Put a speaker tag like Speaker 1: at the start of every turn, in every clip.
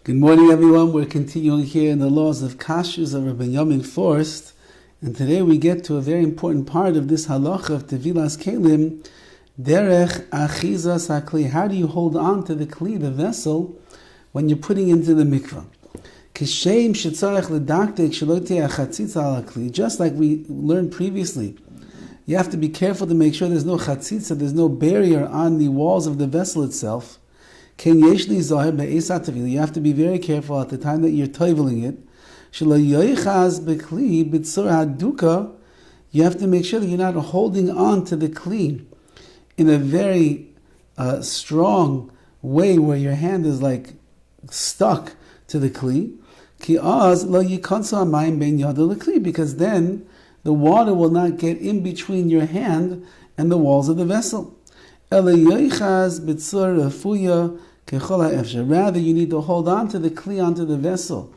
Speaker 1: Good morning, everyone. We're continuing here in the laws of KASHRUS of Rabbi Yamin Forst, and today we get to a very important part of this halacha of Tevilas Kelim, Derech Achizas HaKli. How do you hold on to the Kli, the vessel, when you're putting into the mikvah? Kishem shetzarech ledaktek shelo teh chatzitza al HaKli. Just like we learned previously, you have to be careful to make sure there's no chatzitza, there's no barrier on the walls of the vessel itself. You have to be very careful at the time that you're toveling it. You have to make sure that you're not holding on to the kli in a very strong way where your hand is like stuck to the kli. Because then the water will not get in between your hand and the walls of the vessel. Rather, you need to hold on to the kli, onto the vessel,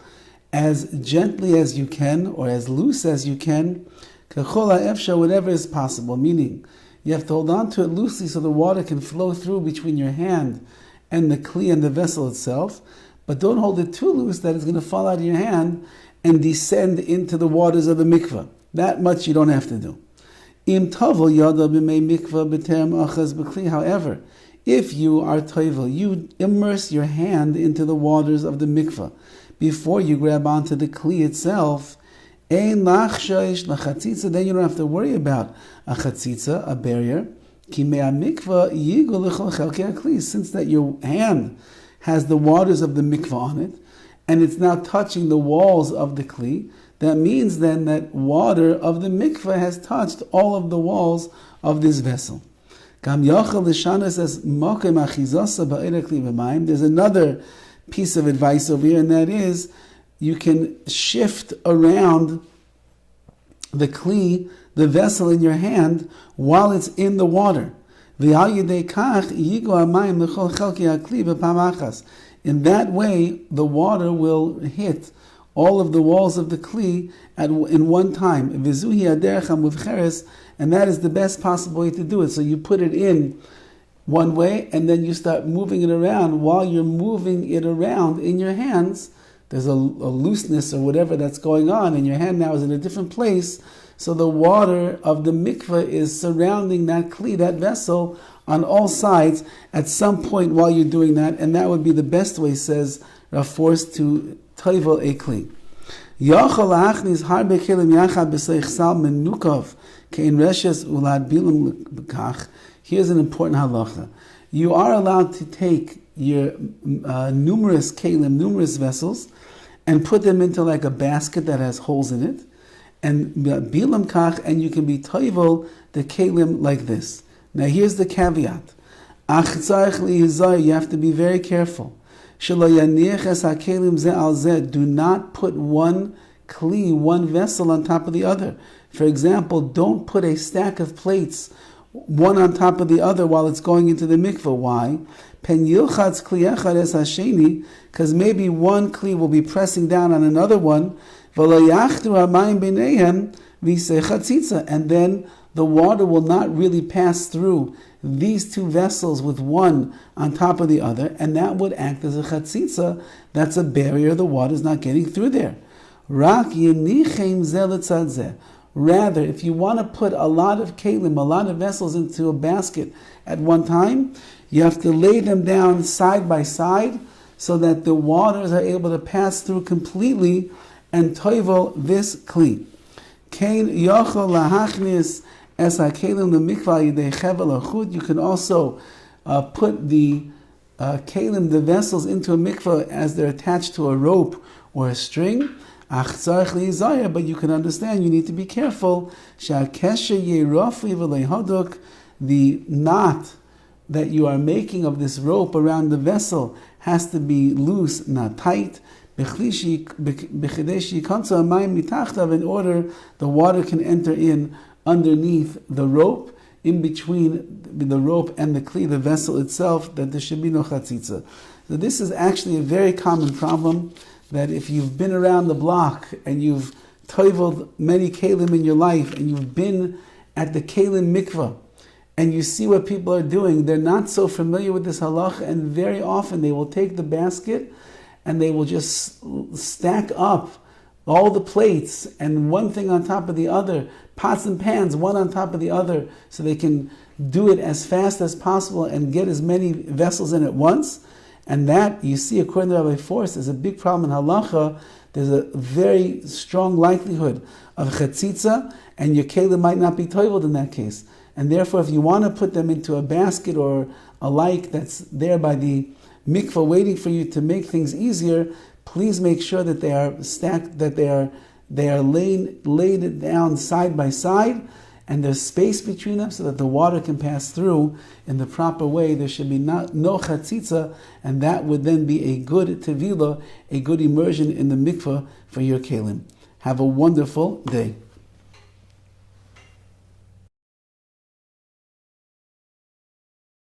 Speaker 1: as gently as you can, or as loose as you can, whatever is possible. Meaning, you have to hold on to it loosely so the water can flow through between your hand and the kli and the vessel itself, but don't hold it too loose that it's going to fall out of your hand and descend into the waters of the mikveh. That much you don't have to do. However, if you are Tovel, you immerse your hand into the waters of the mikveh before you grab onto the kli itself, then you don't have to worry about a chatzitza, a barrier. Since that your hand has the waters of the mikveh on it, and it's now touching the walls of the kli, that means then that water of the mikveh has touched all of the walls of this vessel. There's another piece of advice over here, and that is you can shift around the kli, the vessel in your hand, while it's in the water. In that way, the water will hit all of the walls of the kli in one time. And that is the best possible way to do it. So you put it in one way, and then you start moving it around. While you're moving it around in your hands, there's a looseness or whatever that's going on, and your hand now is in a different place. So the water of the mikveh is surrounding that kli, that vessel, on all sides at some point while you're doing that, and that would be the best way, says Forst, to tovel a kli. Here's an important halacha. You are allowed to take your numerous kelim, numerous vessels, and put them into like a basket that has holes in it, and bilam kach, and you can be tovel the kelim like this. Now here's the caveat. You have to be very careful. Do not put one kli, one vessel on top of the other. For example, don't put a stack of plates one on top of the other while it's going into the mikveh. Why? Because maybe one kli will be pressing down on another one, and then the water will not really pass through these two vessels with one on top of the other, and that would act as a chatzitza. That's a barrier. The water is not getting through there. Rather, if you want to put a lot of kelim, a lot of vessels into a basket at one time, you have to lay them down side by side so that the waters are able to pass through completely and tovel this kli. You can also put the kelim, the vessels, into a mikvah as they're attached to a rope or a string. But you can understand, you need to be careful. The knot that you are making of this rope around the vessel has to be loose, not tight, in order the water can enter in underneath the rope, in between the rope and the kli, the vessel itself, that there should be no chatzitza. So this is actually a very common problem, that if you've been around the block and you've toveled many kelim in your life, and you've been at the kelim mikvah, and you see what people are doing, they're not so familiar with this halacha, and very often they will take the basket and they will just stack up all the plates and one thing on top of the other, pots and pans, one on top of the other, so they can do it as fast as possible and get as many vessels in at once. And that, you see, according to Rabbi Force, is a big problem in halacha. There's a very strong likelihood of chatzitza, and your kelim might not be toveled in that case. And therefore, if you want to put them into a basket or a like that's there by the mikvah waiting for you to make things easier, please make sure that they are stacked, that they are laid down side by side, and there's space between them so that the water can pass through in the proper way. There should be no chatzitza, and that would then be a good tevilah, a good immersion in the mikvah for your kelim. Have a wonderful day.